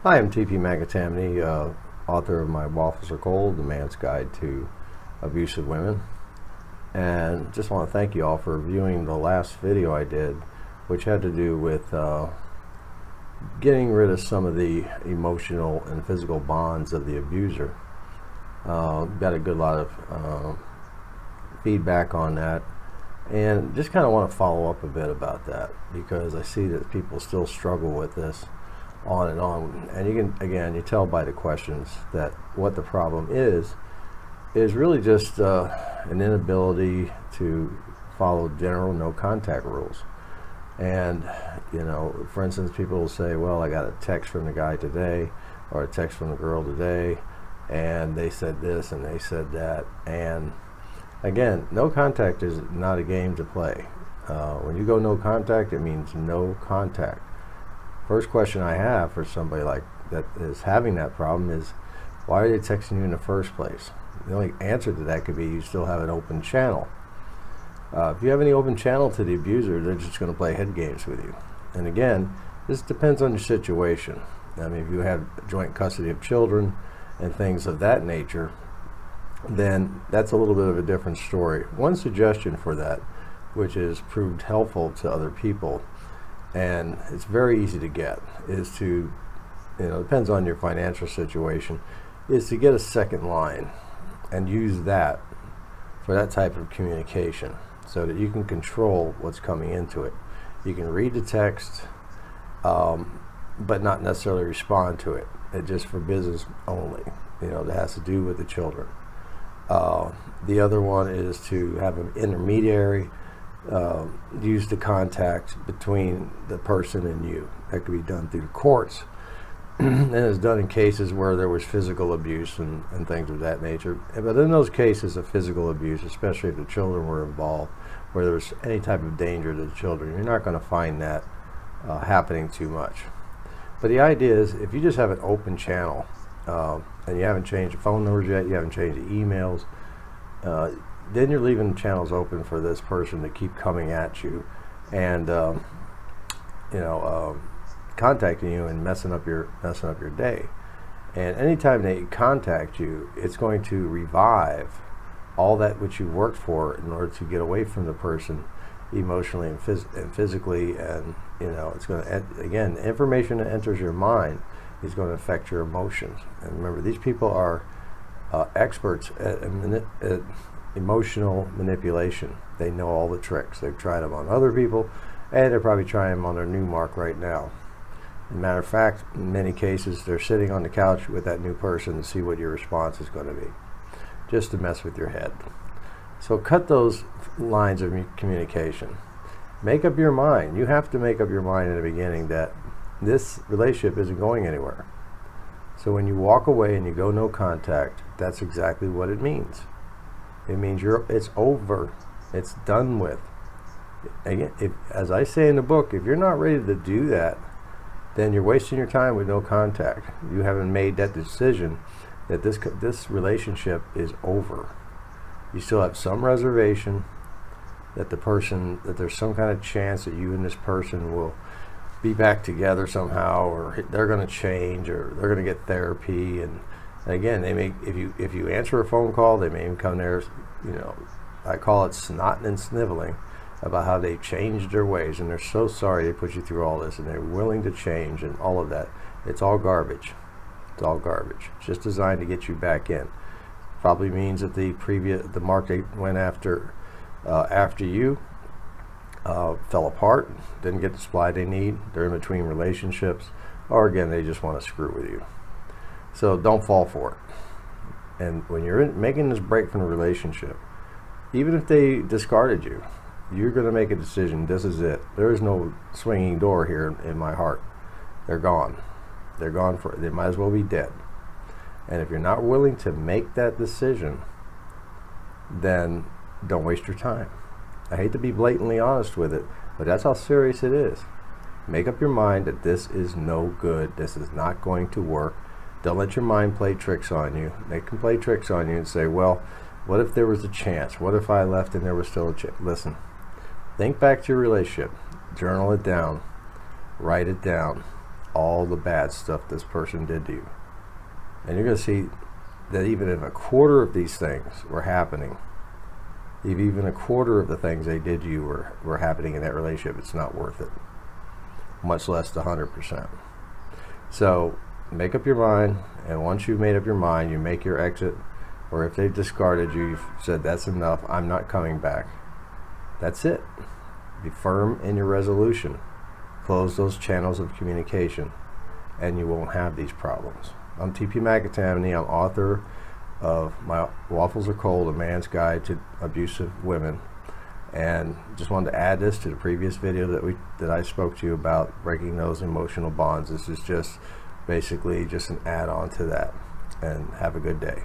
Hi, I'm TP Magatamney, author of My Waffles Are Cold, The Man's Guide to Abusive Women. And just want to thank you all for viewing the last video I did, which had to do with getting rid of some of the emotional and physical bonds of the abuser. Got a good lot of feedback on that, and just kind of want to follow up a bit about that, because I see that people still struggle with this on and on. And you can, again, you tell by the questions that what the problem is really just an inability to follow general no contact rules. And for instance, people will say, well, I got a text from the guy today, or a text from the girl today, and they said this and they said that. And again, no contact is not a game to play. When you go no contact, it means no contact. First question I have for somebody like that is having that problem is, why are they texting you in the first place? The only answer to that could be you still have an open channel. If you have any open channel to the abuser, they're just going to play head games with you. And again, this depends on your situation. I mean, if you have joint custody of children and things of that nature, then that's a little bit of a different story. One suggestion for that, which has proved helpful to other people, and it's very easy to get, is to, depends on your financial situation, is to get a second line and use that for that type of communication, so that you can control what's coming into it. You can read the text, but not necessarily respond to it. It's just for business only, that has to do with the children. The other one is to have an intermediary use the contact between the person and you. That could be done through the courts, and it's done in cases where there was physical abuse and things of that nature. But in those cases of physical abuse, especially if the children were involved, where there was any type of danger to the children, you're not going to find that happening too much. But the idea is, if you just have an open channel, and you haven't changed the phone numbers yet, you haven't changed the emails, then you're leaving the channels open for this person to keep coming at you and contacting you and messing up your day. And anytime they contact you, it's going to revive all that which you worked for in order to get away from the person emotionally and physically. And it's going to, again, information that enters your mind is going to affect your emotions. And remember, these people are experts at emotional manipulation. They know all the tricks. They've tried them on other people, and they're probably trying them on their new mark right now. As a matter of fact, in many cases, they're sitting on the couch with that new person to see what your response is going to be, just to mess with your head. So cut those lines of communication. Make up your mind. You have to make up your mind in the beginning that this relationship isn't going anywhere. So when you walk away and you go no contact, that's exactly what it means. It means it's over. It's done with. Again, as I say in the book, if you're not ready to do that, then you're wasting your time with no contact. You haven't made that decision that this relationship is over. You still have some reservation that there's some kind of chance that you and this person will be back together somehow, or they're going to change, or they're going to get therapy. And again, they may, if you answer a phone call, they may even come there, I call it snotting and sniveling about how they've changed their ways, and they're so sorry they put you through all this, and they're willing to change, and all of that. It's all garbage. It's all garbage. It's just designed to get you back in. Probably means that the mark they went after you fell apart, didn't get the supply they need, they're in between relationships, or again, they just want to screw with you. So don't fall for it. And when you're making this break from the relationship, even if they discarded you, you're going to make a decision. This is it. There is no swinging door here in my heart. They're gone. They're gone they might as well be dead. And if you're not willing to make that decision, then don't waste your time. I hate to be blatantly honest with it, but that's how serious it is. Make up your mind that this is no good. This is not going to work. Don't let your mind play tricks on you. They can play tricks on you and say, well, what if there was a chance? What if I left and there was still a chance? Listen, think back to your relationship. Journal it down. Write it down. all the bad stuff this person did to you. And you're going to see that even if a quarter of these things were happening, if even a quarter of the things they did to you were happening in that relationship, it's not worth it, much less the 100%. So make up your mind, and once you've made up your mind, you make your exit. Or if they've discarded you, you've said, that's enough, I'm not coming back. That's it. Be firm in your resolution. Close those channels of communication, and you won't have these problems. I'm TP McAtamney. I'm author of My Waffles Are Cold, A Man's Guide to Abusive Women. And just wanted to add this to the previous video that I spoke to you about breaking those emotional bonds. This is just basically just an add-on to that. And have a good day.